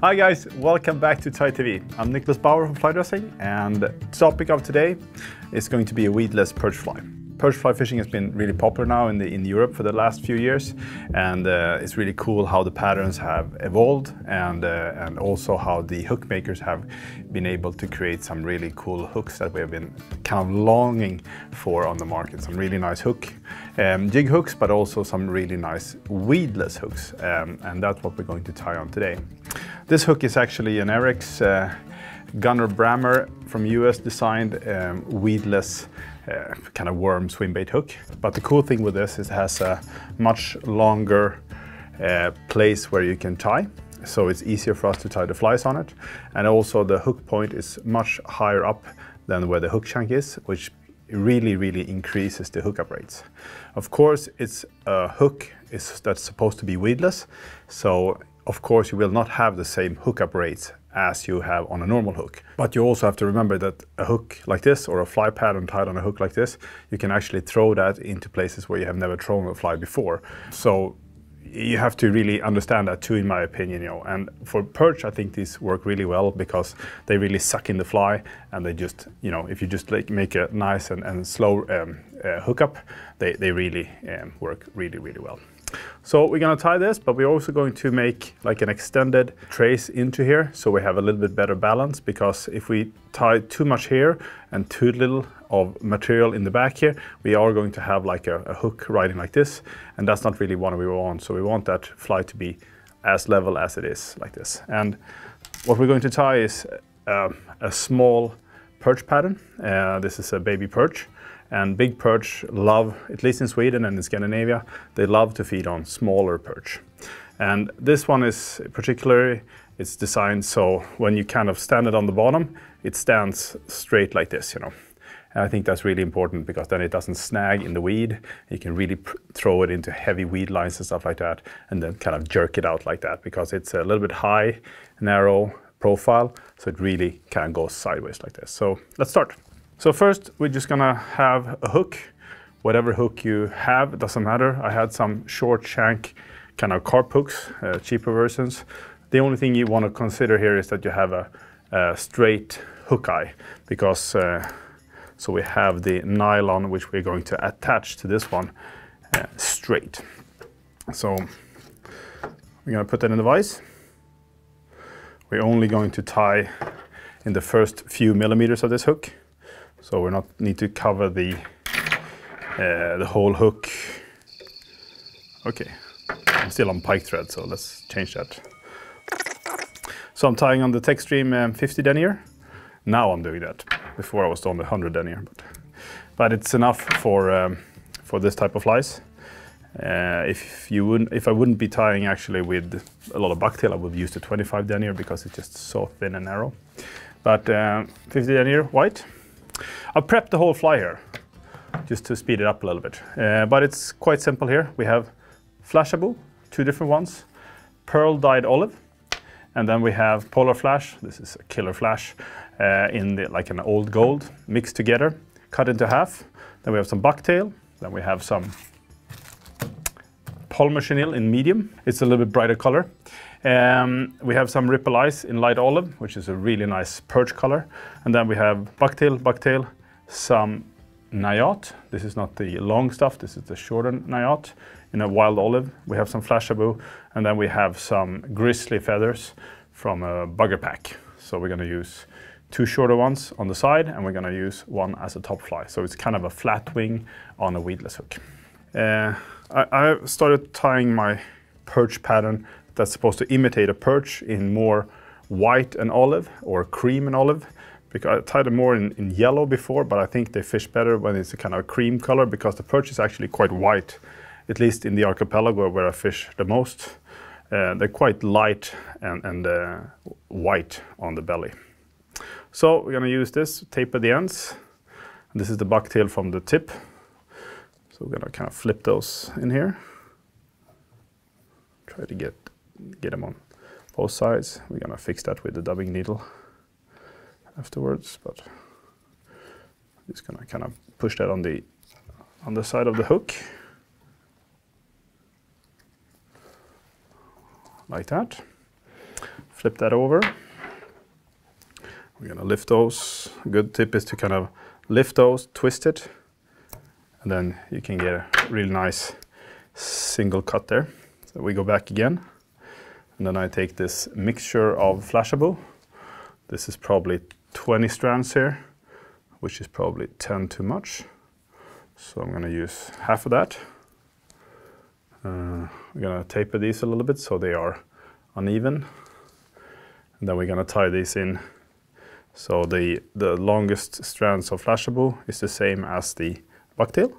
Hi guys, welcome back to Thai TV. I'm Niklaus Bauer from Fly Dressing, and the topic of today is going to be a weedless perch fly. Perch fly fishing has been really popular now in Europe for the last few years, and it's really cool how the patterns have evolved, and also how the hook makers have been able to create some really cool hooks that we have been kind of longing for on the market. Some really nice jig hooks, but also some really nice weedless hooks, and that's what we're going to tie on today. This hook is actually an Ahrex Gunner Brammer from US designed weedless kind of worm swim bait hook. But the cool thing with this is it has a much longer place where you can tie, so it's easier for us to tie the flies on it. And also the hook point is much higher up than where the hook shank is, which really increases the hookup rates. Of course, it's a hook that's supposed to be weedless, so of course you will not have the same hookup rates as you have on a normal hook. But you also have to remember that a hook like this, or a fly pattern tied on a hook like this, you can actually throw that into places where you have never thrown a fly before. So you have to really understand that too, in my opinion, you know. And for perch, I think these work really well because they really suck in the fly, and they just, you know, if you just like make a nice and slow hookup, they really work really well. So we're going to tie this, but we're also going to make like an extended trace into here, so we have a little bit better balance, because if we tie too much here and too little of material in the back here, we are going to have like a hook riding like this, and that's not really what we want. So we want that fly to be as level as it is, like this. And what we're going to tie is a small perch pattern. This is a baby perch. And big perch love, at least in Sweden and in Scandinavia, they love to feed on smaller perch. And this one is particularly, it's designed so when you kind of stand it on the bottom, it stands straight like this, you know. And I think that's really important, because then it doesn't snag in the weed. You can really throw it into heavy weed lines and stuff like that, and then kind of jerk it out like that, because it's a little bit high, narrow profile, so it really kind of goes sideways like this. So let's start. So first, we're just gonna have a hook. Whatever hook you have, it doesn't matter. I had some short shank kind of carp hooks, cheaper versions. The only thing you want to consider here is that you have a straight hook eye, because so we have the nylon which we're going to attach to this one straight. So we're gonna put that in the vise. We're only going to tie in the first few millimeters of this hook. So we not need to cover the whole hook. Okay, I'm still on pike thread, so let's change that. So I'm tying on the Textreme 50 denier. Now I'm doing that. Before I was on the 100 denier, but it's enough for this type of flies. If I wouldn't be tying actually with a lot of bucktail, I would use the 25 denier, because it's just so thin and narrow. But 50 denier white. I've prepped the whole fly here, just to speed it up a little bit. But it's quite simple here. We have flashabou, 2 different ones, pearl dyed olive, and then we have Polarflash. This is a killer flash like an old gold, mixed together, cut into half. Then we have some bucktail. Then we have some polymer chenille in medium. It's a little bit brighter color. We have some ripple ice in light olive, which is a really nice perch color. And then we have bucktail, some nayat. This is not the long stuff, this is the shorter nayat in a wild olive. We have some flashabou, and then we have some grizzly feathers from a bugger pack. So we're gonna use 2 shorter ones on the side, and we're gonna use one as a top fly. So it's kind of a flat wing on a weedless hook. I started tying my perch pattern that's supposed to imitate a perch in more white and olive, or cream and olive, because I tied them more in yellow before, but I think they fish better when it's a kind of cream color, because the perch is actually quite white, at least in the archipelago where I fish the most. They're quite light and white on the belly. So we're gonna use this, taper the ends. This is the bucktail from the tip. So we're gonna kind of flip those in here. Try to get them on both sides. We're gonna fix that with the dubbing needle afterwards, but I'm just gonna kind of push that on the side of the hook. like that. flip that over. We're gonna lift those. A good tip is to kind of lift those, twist it, and then you can get a really nice single cut there. So we go back again, and then I take this mixture of flashabou. This is probably 20 strands here, which is probably 10 too much. So I'm gonna use half of that. We're gonna taper these a little bit so they are uneven. And then we're gonna tie these in. So the longest strands of flashabou is the same as the bucktail.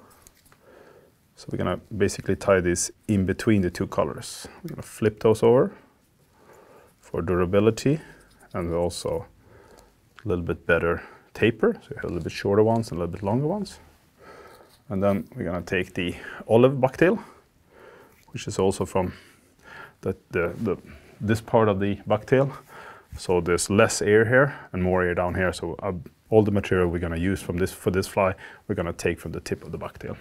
So we're gonna basically tie this in between the two colors. We're gonna flip those over for durability and also a little bit better taper. So you have a little bit shorter ones and a little bit longer ones. And then we're gonna take the olive bucktail, which is also from this part of the bucktail. So there's less air here and more air down here. So all the material we're gonna use for this fly, we're gonna take from the tip of the bucktail.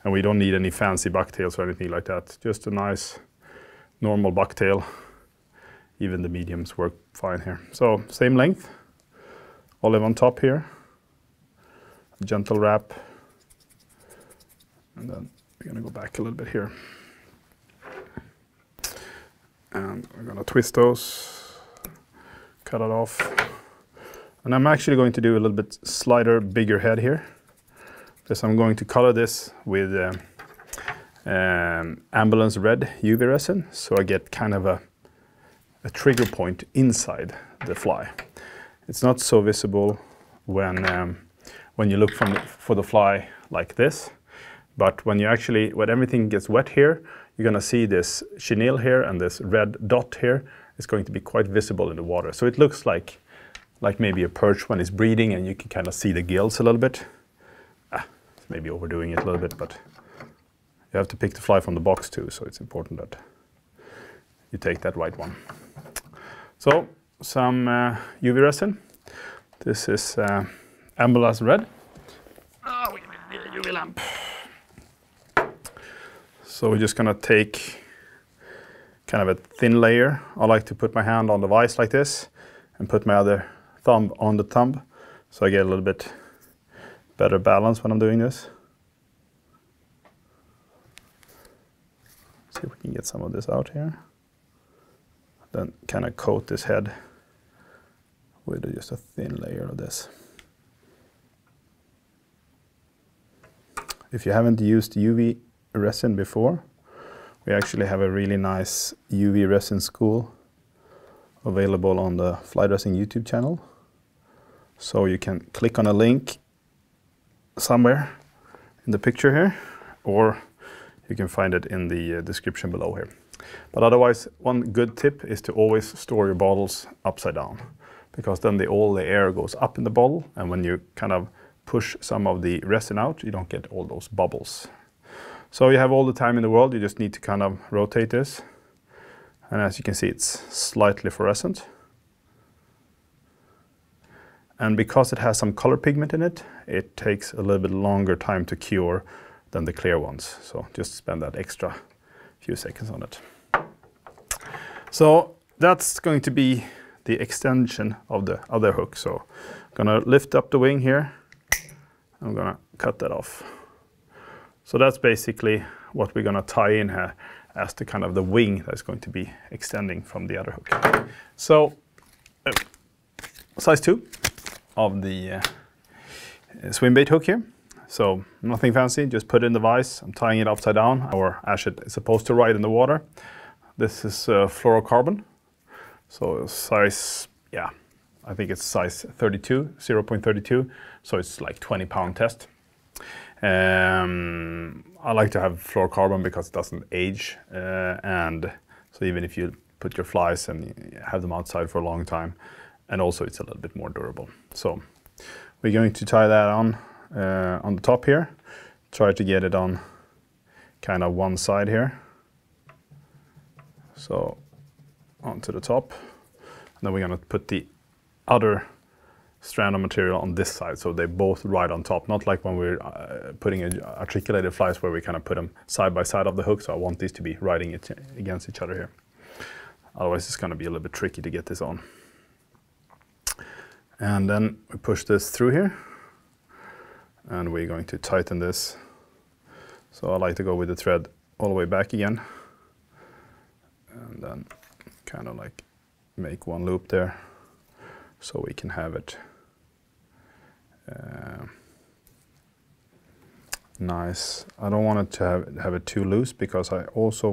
And we don't need any fancy bucktails or anything like that. Just a nice normal bucktail. Even the mediums work fine here. So same length, olive on top here, gentle wrap. And then we're gonna go back a little bit here. And we're gonna twist those, cut it off. And I'm actually going to do a little bit slighter, bigger head here. Because I'm going to color this with ambulance red UV resin. So I get kind of a trigger point inside the fly. It's not so visible when you look for the fly like this. But when everything gets wet here, you're gonna see this chenille here and this red dot here is going to be quite visible in the water. So it looks like maybe a perch when it's breeding and you can kind of see the gills a little bit. Maybe overdoing it a little bit, but you have to pick the fly from the box too, so it's important that you take that right one. So some UV resin. This is ambulance red. Oh, we need a UV lamp. So we're just gonna take kind of a thin layer. I like to put my hand on the vise like this and put my other thumb on the thumb so I get a little bit better balance when I'm doing this. See if we can get some of this out here. Then kind of coat this head with just a thin layer of this. If you haven't used UV resin before, we actually have a really nice UV resin school available on the Fly Dressing YouTube channel. So you can click on a link somewhere in the picture here, or you can find it in the description below here. But otherwise, one good tip is to always store your bottles upside down, because then all the air goes up in the bottle, and when you kind of push some of the resin out, you don't get all those bubbles. So you have all the time in the world, you just need to kind of rotate this. And as you can see, it's slightly fluorescent. And because it has some color pigment in it, it takes a little bit longer time to cure than the clear ones. So just spend that extra few seconds on it. So that's going to be the extension of the other hook. So I'm gonna lift up the wing here. I'm gonna cut that off. So that's basically what we're gonna tie in here as the kind of the wing that's going to be extending from the other hook. So size 2 of the swim bait hook here. So nothing fancy, just put it in the vise. I'm tying it upside down, or as it's supposed to ride in the water. This is fluorocarbon. So size, yeah, I think it's size 32, 0.32. So it's like 20-pound test. I like to have fluorocarbon because it doesn't age. And so even if you put your flies and have them outside for a long time, and also it's a little bit more durable. So we're going to tie that on the top here. Try to get it on kind of one side here. So onto the top. And then we're going to put the other strand of material on this side, so they both ride on top. Not like when we're putting articulated flies where we kind of put them side by side of the hook. So I want these to be riding it against each other here. Otherwise it's going to be a little bit tricky to get this on. And then we push this through here, and we're going to tighten this. So I like to go with the thread all the way back again, and then kind of like make one loop there, so we can have it nice. I don't want it to have it too loose, because I also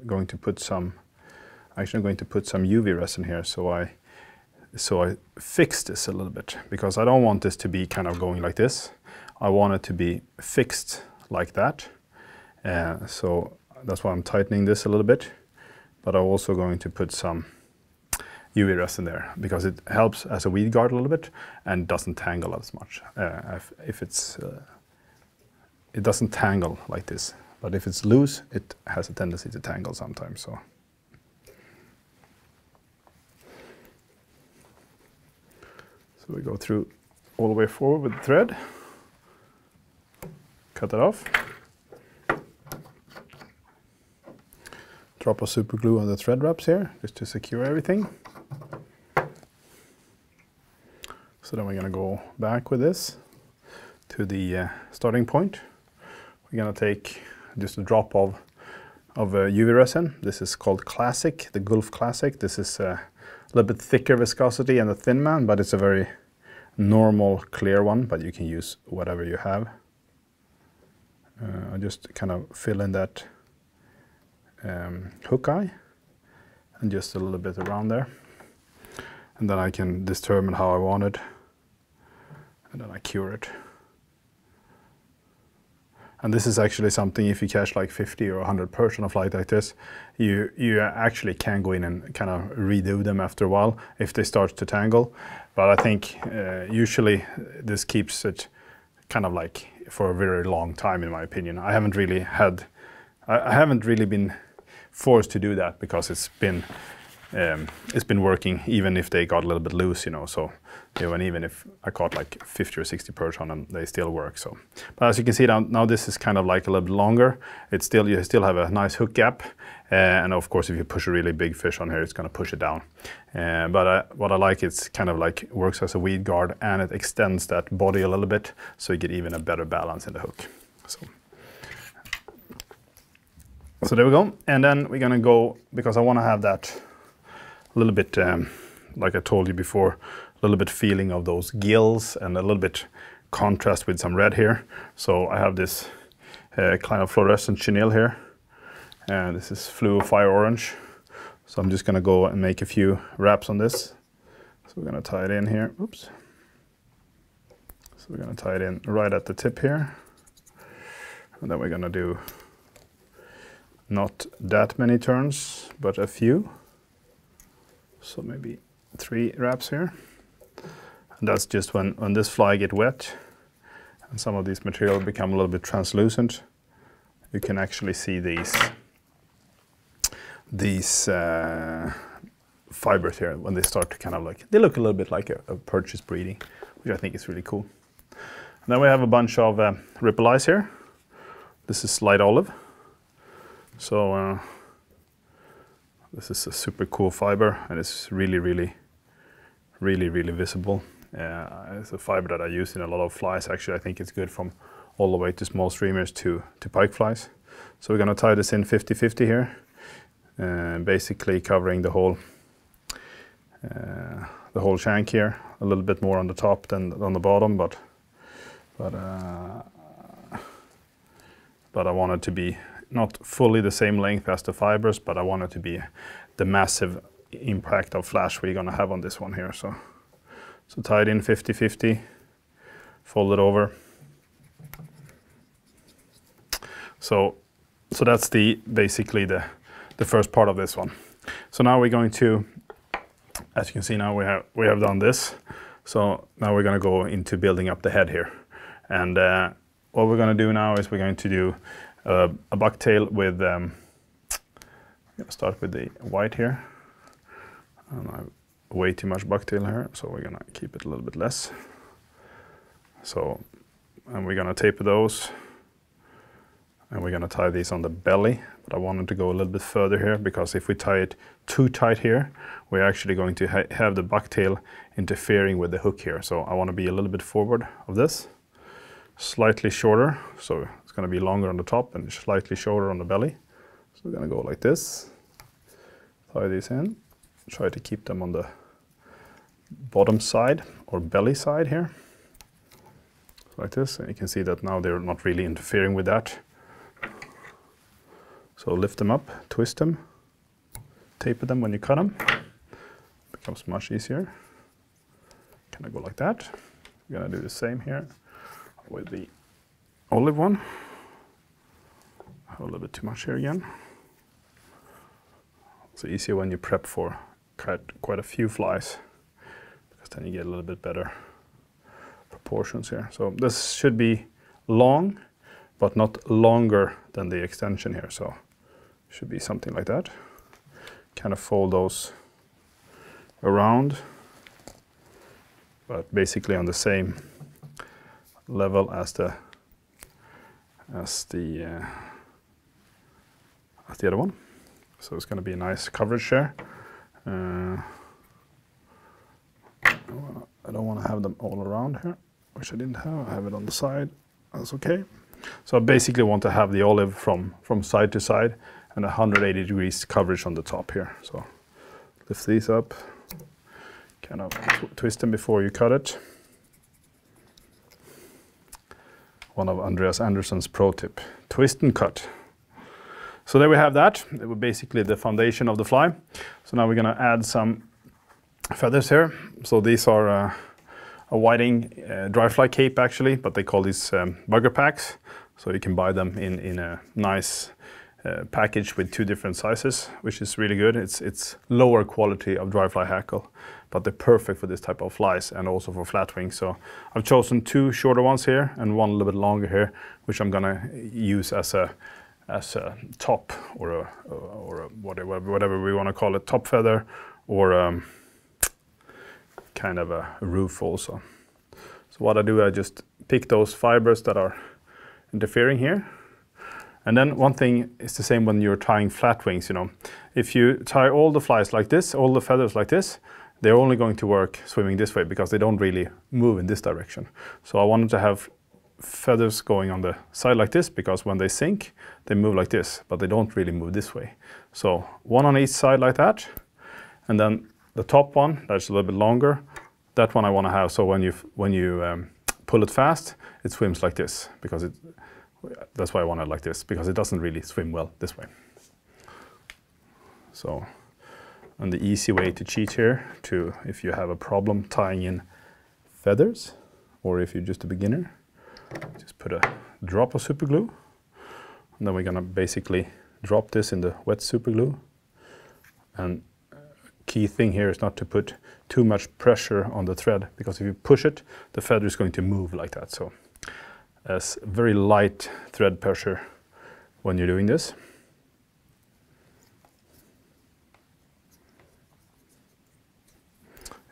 going to put some. Actually, I'm going to put some UV resin here, so I fix this a little bit, because I don't want this to be kind of going like this. I want it to be fixed like that. So that's why I'm tightening this a little bit. But I'm also going to put some UV resin there, because it helps as a weed guard a little bit and doesn't tangle as much. It doesn't tangle like this, but if it's loose, it has a tendency to tangle sometimes. So we go through all the way forward with the thread, cut it off, drop a super glue on the thread wraps here just to secure everything. So then we're going to go back with this to the starting point. We're going to take just a drop of UV resin. This is called Classic, the Gulff Classic. This is a little bit thicker viscosity than the Thinman, but it's a very normal clear one, but you can use whatever you have. I just kind of fill in that hook eye and just a little bit around there, and then I can determine how I want it, and then I cure it. And this is actually something, if you catch like 50 or 100 perch on a flight like this, you actually can go in and kind of redo them after a while if they start to tangle. But I think usually this keeps it kind of like for a very long time, in my opinion. I haven't really been forced to do that, because it's been working even if they got a little bit loose, you know. So and even if I caught like 50 or 60 perch on them, they still work. So, but as you can see now this is kind of like a little bit longer. You still have a nice hook gap, and of course if you push a really big fish on here, it's going to push it down. But what I like, it's kind of like works as a weed guard, and it extends that body a little bit, so you get even a better balance in the hook. So there we go. And then we're going to go, because I want to have that a little bit, like I told you before, a little bit feeling of those gills and a little bit contrast with some red here. So I have this kind of fluorescent chenille here, and this is Fluo Fire Orange. So I'm just going to go and make a few wraps on this. So we're going to tie it in here. Oops. So we're going to tie it in right at the tip here, and then we're going to do not that many turns, but a few. So maybe 3 wraps here. And that's just when this fly get wet and some of these material become a little bit translucent, you can actually see these fibers here when they start to kind of like, they look a little bit like a perch is breeding, which I think is really cool. And then we have a bunch of ripple eyes here. This is light olive. So this is a super cool fiber, and it's really visible. It's a fiber that I use in a lot of flies. Actually, I think it's good from all the way to small streamers to pike flies. So we're going to tie this in 50-50 here, basically covering the whole shank here. A little bit more on the top than on the bottom, but I want it to be not fully the same length as the fibers, but I want it to be the massive impact of flash we're going to have on this one here. So tie it in 50-50, fold it over. So that's basically the first part of this one. So now we're going to, as you can see, now we have done this. So now we're going to go into building up the head here. And what we're going to do now is we're going to do a bucktail with, I'm going to start with the white here. And I have way too much bucktail here, so we're going to keep it a little bit less. So, and we're going to taper those. And we're going to tie these on the belly, but I wanted to go a little bit further here, because if we tie it too tight here, we're actually going to have the bucktail interfering with the hook here. So I want to be a little bit forward of this, slightly shorter, so it's going to be longer on the top and slightly shorter on the belly. So we're going to go like this, tie these in, try to keep them on the bottom side or belly side here, like this. And you can see that now they're not really interfering with that. So lift them up, twist them, taper them when you cut them. Becomes much easier. Kind of go like that. We're gonna do the same here with the olive one. Have a little bit too much here again. It's easier when you prep for quite a few flies, because then you get a little bit better proportions here. So this should be long, but not longer than the extension here. So should be something like that. Kind of fold those around, but basically on the same level as the other one. So it's going to be a nice coverage there. I don't want to have them all around here, which I didn't have. I have it on the side. That's okay. So I basically want to have the olive from side to side and 180 degrees coverage on the top here. So lift these up, kind of twist them before you cut it. One of Andreas Andersson's pro tip, twist and cut. So there we have that. It was basically the foundation of the fly. So now we're going to add some feathers here. So these are a whiting dry fly cape actually, but they call these bugger packs. So you can buy them in a nice package with 2 different sizes, which is really good. It's lower quality of dry fly hackle, but they're perfect for this type of flies and also for flatwing. So I've chosen 2 shorter ones here and 1 a little bit longer here, which I'm gonna use as a top or a whatever we want to call it, top feather, or kind of a roof also. So what I do, I just pick those fibers that are interfering here. And then one thing is the same when you're tying flatwings, you know. If you tie all the flies like this, all the feathers like this, they're only going to work swimming this way because they don't really move in this direction. So I wanted to have feathers going on the side like this, because when they sink, they move like this, but they don't really move this way. So 1 on each side like that, and then the top one, that's a little bit longer, that one I want to have, so when you pull it fast, it swims like this, because that's why I want it like this, because it doesn't really swim well this way. So, and the easy way to cheat here, if you have a problem tying in feathers, or if you're just a beginner, just put a drop of super glue, and then we're gonna basically drop this in the wet super glue. And key thing here is not to put too much pressure on the thread, because if you push it, the feather is going to move like that. So as very light thread pressure when you're doing this.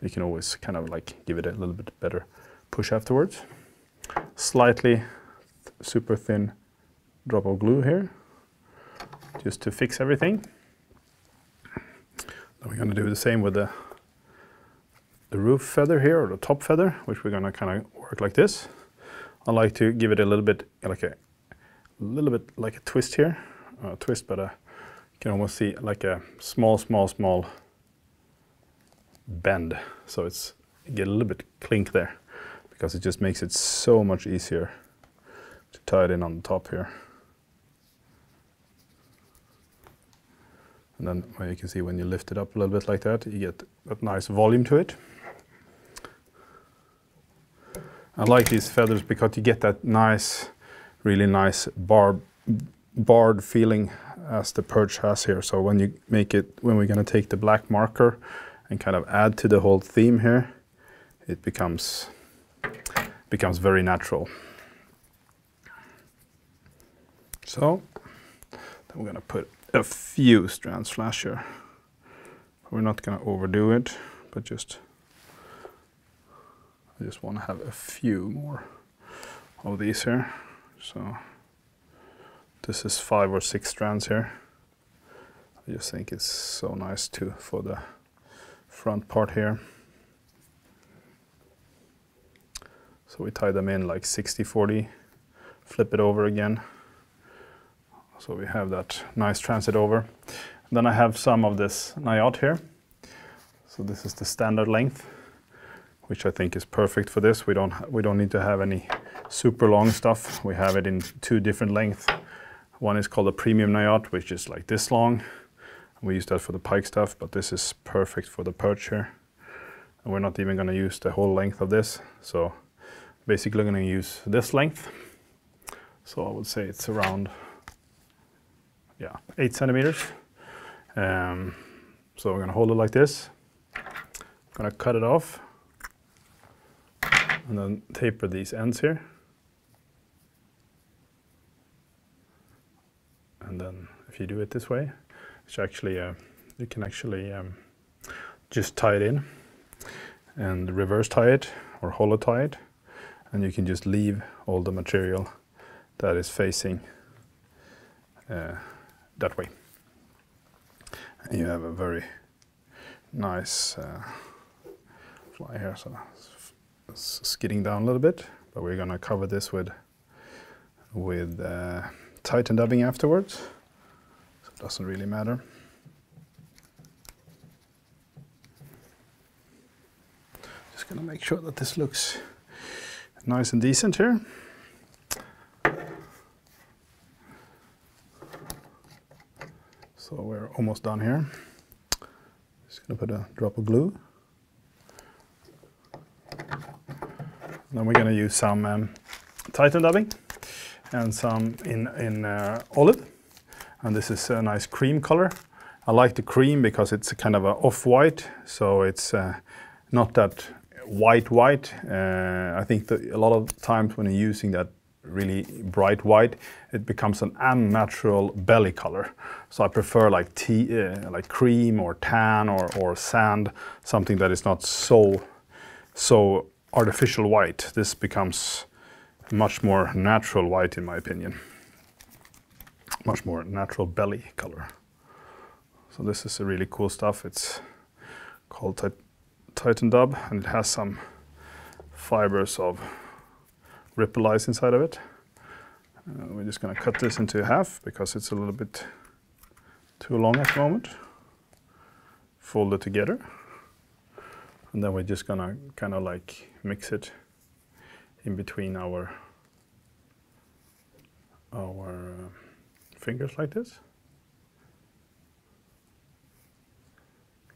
You can always kind of like give it a little bit better push afterwards. Slightly super thin drop of glue here, just to fix everything. Then we're going to do the same with the roof feather here, or the top feather, which we're going to kind of work like this. I like to give it a little bit like a twist here, twist, but you can almost see like a small bend. So get a little bit clink there, because it just makes it so much easier to tie it in on the top here. And then well, you can see when you lift it up a little bit like that, you get that nice volume to it. I like these feathers because you get that nice, really nice barred feeling as the perch has here. So when you make it, when we're going to take the black marker and kind of add to the whole theme here, it becomes very natural. So then we're going to put a few strands flash here. We're not going to overdo it, but I just want to have a few more of these here. So This is 5 or 6 strands here. I just think it's so nice too for the front part here. So we tie them in like 60-40, flip it over again. So we have that nice transit over. And then I have some of this Nayat here. So this is the standard length, which I think is perfect for this. We don't need to have any super long stuff. We have it in 2 different lengths. One is called a premium Nayat, which is like this long. We use that for the pike stuff, but this is perfect for the perch here. And we're not even going to use the whole length of this. So basically going to use this length. So I would say it's around 8 centimeters. So we're going to hold it like this. I'm going to cut it off and then taper these ends here. And then if you do it this way, it's actually you can actually just tie it in and reverse tie it or hollow tie it, and you can just leave all the material that is facing that way. And you have a very nice fly here, so it's skidding down a little bit, but we're gonna cover this with Titan dubbing afterwards, so it doesn't really matter. Just gonna make sure that this looks nice and decent here. So we're almost done here. Just gonna put a drop of glue. Then we're gonna use some Titan dubbing and some in olive. And this is a nice cream color. I like the cream because it's a kind of a off-white, so it's not that white. I think that a lot of times when you're using that really bright white, it becomes an unnatural belly color. So I prefer like like cream or tan or sand, something that is not so artificial white. This becomes much more natural white in my opinion. Much more natural belly color. So this is a really cool stuff. It's called Titan Dub, and it has some fibers of ripple ice inside of it. We're just going to cut this into half because it's a little bit too long at the moment. Fold it together, and then we're just going to kind of like mix it in between our fingers like this,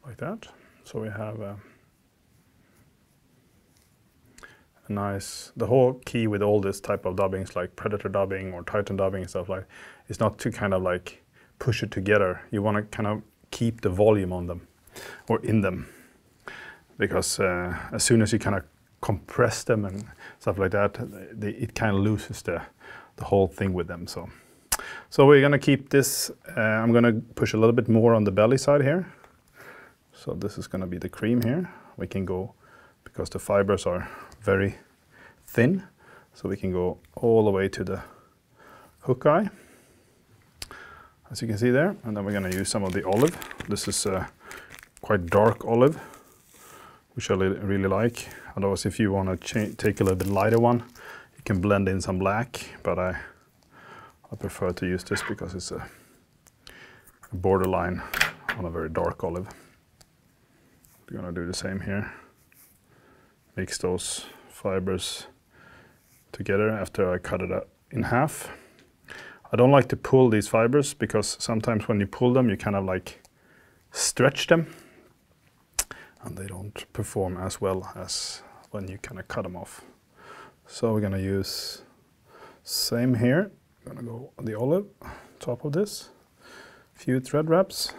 like that. So we have a nice, the whole key with all this type of dubbings like predator dubbing or Titan dubbing and stuff like, is not to kind of like push it together. You want to kind of keep the volume on them or in them, because as soon as you kind of compress them and stuff like that, it kind of loses the whole thing with them. So we're gonna keep this. I'm gonna push a little bit more on the belly side here. So this is gonna be the cream here. We can go, because the fibers are very thin, so we can go all the way to the hook eye, as you can see there. And then we're gonna use some of the olive. This is quite dark olive, which I really like. Otherwise, if you want to take a little bit lighter one, you can blend in some black, but I prefer to use this because it's a borderline on a very dark olive. We're gonna do the same here. Mix those fibers together after I cut it up in half. I don't like to pull these fibers because sometimes when you pull them, you kind of like stretch them, and they don't perform as well as when you kind of cut them off. So we're gonna use same here. I'm gonna go on the olive, top of this, few thread wraps.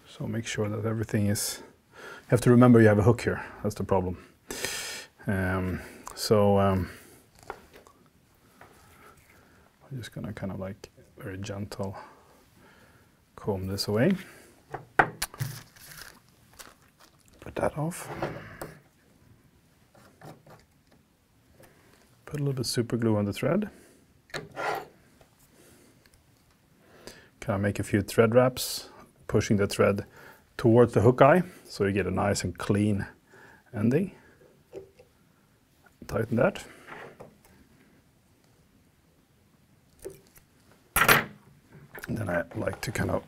So make sure that everything is, you have to remember you have a hook here, that's the problem. I'm just gonna kind of like very gentle comb this away. Put that off. Put a little bit super glue on the thread. kind of make a few thread wraps, pushing the thread towards the hook eye, so you get a nice and clean ending. Tighten that. And then I like to kind of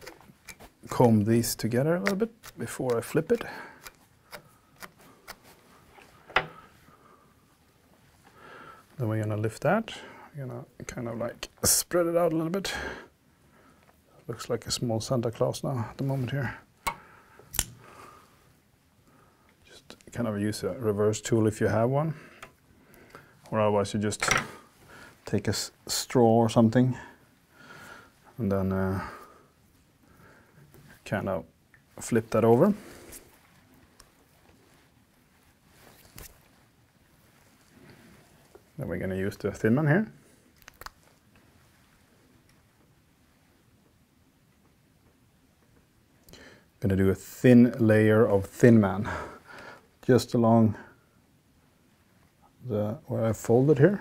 comb these together a little bit before I flip it. Then we're gonna lift that. We're gonna kind of like spread it out a little bit. Looks like a small Santa Claus now at the moment here. Just kind of use a reverse tool if you have one. Or otherwise you just take a straw or something and then kind of flip that over. Then we're going to use the Thinman here. Going to do a thin layer of Thinman just along where I folded here.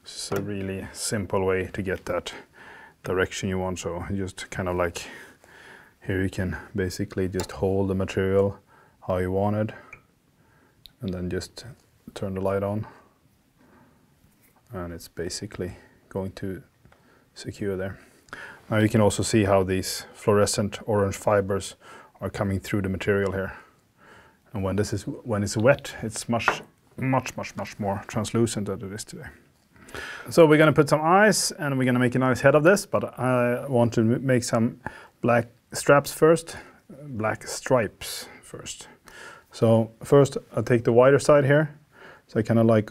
This is a really simple way to get that direction you want. So just kind of like here you can basically just hold the material how you want it and then just turn the light on and it's basically going to secure there. Now you can also see how these fluorescent orange fibers are coming through the material here. And when it's wet, it's much more translucent than it is today. So we're going to put some eyes and we're going to make a nice head of this, but I want to make some black straps first, black stripes first. So first I'll take the wider side here. So I kind of like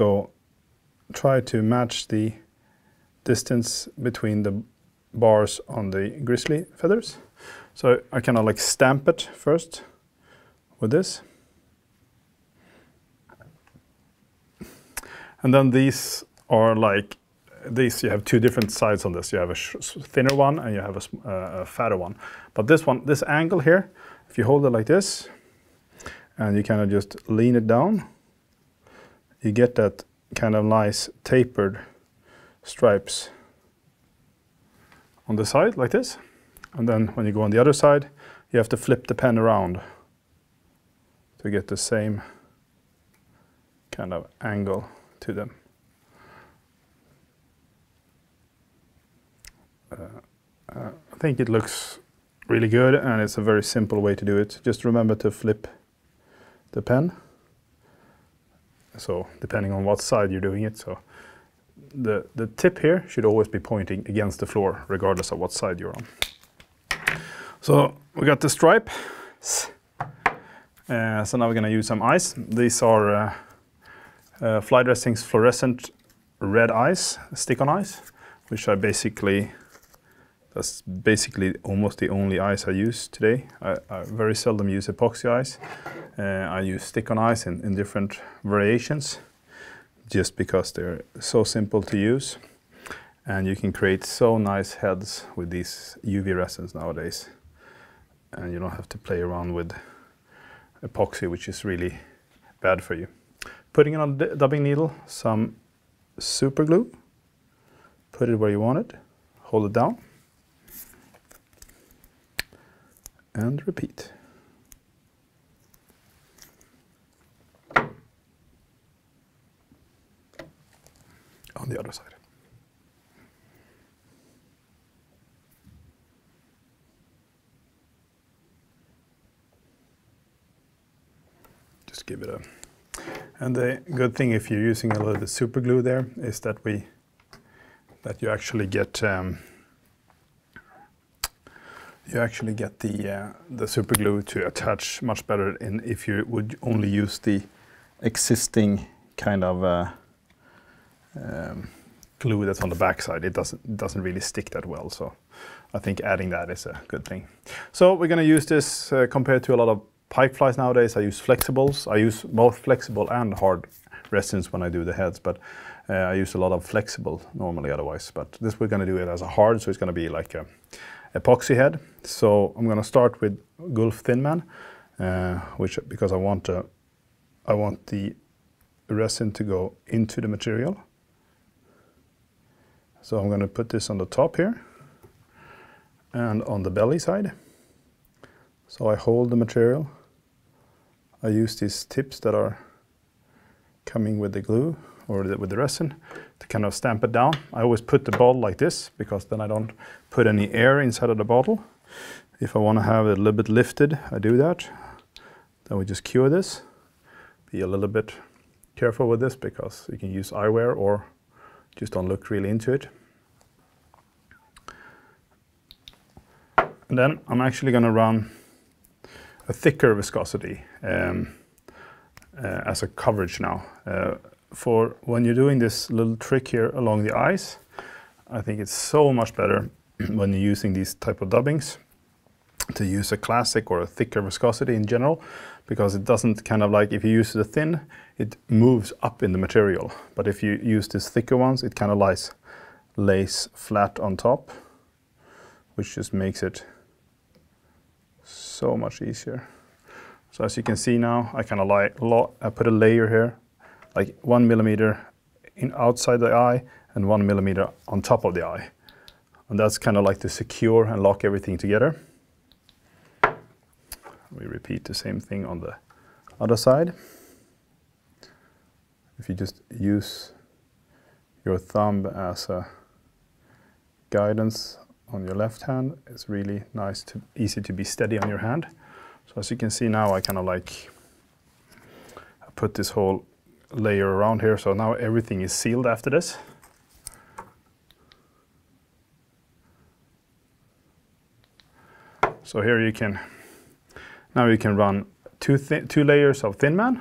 try to match the distance between the bars on the grizzly feathers. So I kind of like stamp it first with this. And then these are like, you have two different sides on this. You have a thinner one and you have a fatter one. But this angle here, if you hold it like this, and you kind of just lean it down, you get that kind of nice tapered stripes on the side like this. And then when you go on the other side, you have to flip the pen around to get the same kind of angle to them. I think it looks really good and it's a very simple way to do it. Just remember to flip the pen. So depending on what side you're doing it. So the tip here should always be pointing against the floor regardless of what side you're on. So we got the stripe. So now we're going to use some eyes. These are Fly Dressing's fluorescent red eyes, stick-on eyes, which that's basically almost the only eyes I use today. I very seldom use epoxy eyes. I use stick-on eyes in different variations, just because they're so simple to use. And you can create so nice heads with these UV resins nowadays. And you don't have to play around with epoxy, which is really bad for you. Putting it on a dubbing needle, some super glue. Put it where you want it. Hold it down. And repeat. On the other side. Just give it a... And the good thing if you're using a little bit of super glue there is that you actually get the super glue to attach much better if you would only use the existing kind of glue that's on the back side. It doesn't really stick that well, so I think adding that is a good thing. So we're going to use this compared to a lot of pike flies nowadays. I use flexibles. I use both flexible and hard resins when I do the heads, but I use a lot of flexible normally otherwise. But this we're going to do it as a hard, so it's going to be like a epoxy head. So I'm going to start with Gulff Thinman, because I want the resin to go into the material. So I'm going to put this on the top here and on the belly side. So I hold the material. I use these tips that are coming with the glue or with the resin to kind of stamp it down. I always put the bottle like this because then I don't put any air inside of the bottle. If I want to have it a little bit lifted, I do that. Then we just cure this. Be a little bit careful with this because you can use eyewear or just don't look really into it. And then I'm actually going to run a thicker viscosity as a coverage now. For when you're doing this little trick here along the eyes, I think it's so much better when you're using these type of dubbings to use a classic or a thicker viscosity in general, because it doesn't kind of like, if you use the thin, it moves up in the material. But if you use these thicker ones, it kind of lays flat on top, which just makes it so much easier. So as you can see now, I kind of I put a layer here, like 1 millimeter outside the eye and 1 millimeter on top of the eye. And that's kind of like to secure and lock everything together. We repeat the same thing on the other side. If you just use your thumb as a guidance on your left hand, it's really easy to be steady on your hand. So as you can see now, I kind of I put this whole layer around here, so now everything is sealed after this. So here you can run two layers of Thinman,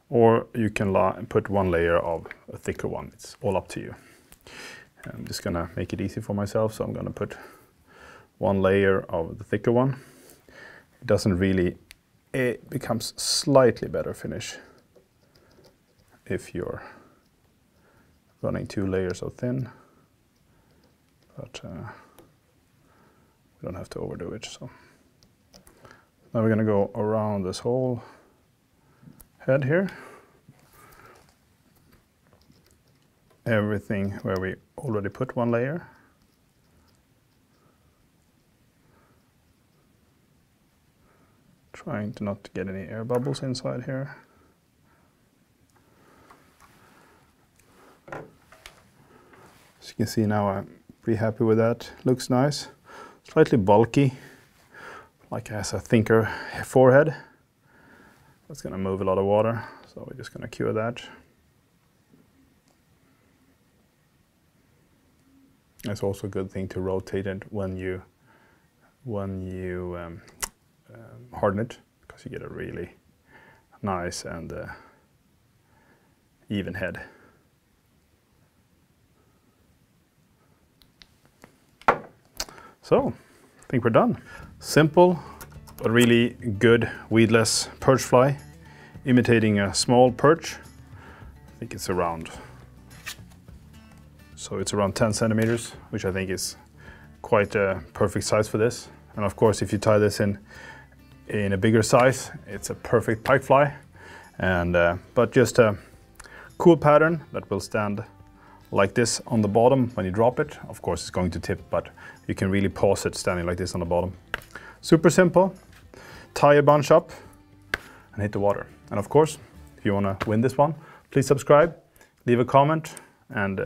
or you can put one layer of a thicker one. It's all up to you. I'm just gonna make it easy for myself, so I'm gonna put one layer of the thicker one. It becomes slightly better finish if you're running 2 layers of thin, but we don't have to overdo it. So now we're gonna go around this whole head here. Everything where we already put one layer. Trying to not get any air bubbles inside here. As you can see now, I'm pretty happy with that. Looks nice. Slightly bulky, like it has a thinner forehead. That's gonna move a lot of water, so we're just gonna cure that. It's also a good thing to rotate it when you harden it, because you get a really nice and even head. So, I think we're done. Simple, but really good weedless perch fly, imitating a small perch. I think it's around 10 centimeters, which I think is quite a perfect size for this. And of course, if you tie this in a bigger size, it's a perfect pike fly. And but just a cool pattern that will stand like this on the bottom when you drop it. Of course, it's going to tip, but you can really pause it standing like this on the bottom. Super simple. Tie a bunch up and hit the water. And of course, if you want to win this one, please subscribe, leave a comment, and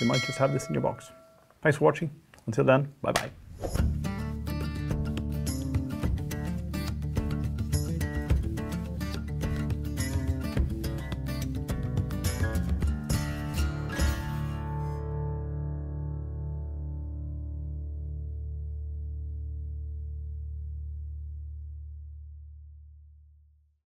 you might just have this in your box. Thanks for watching. Until then, bye-bye.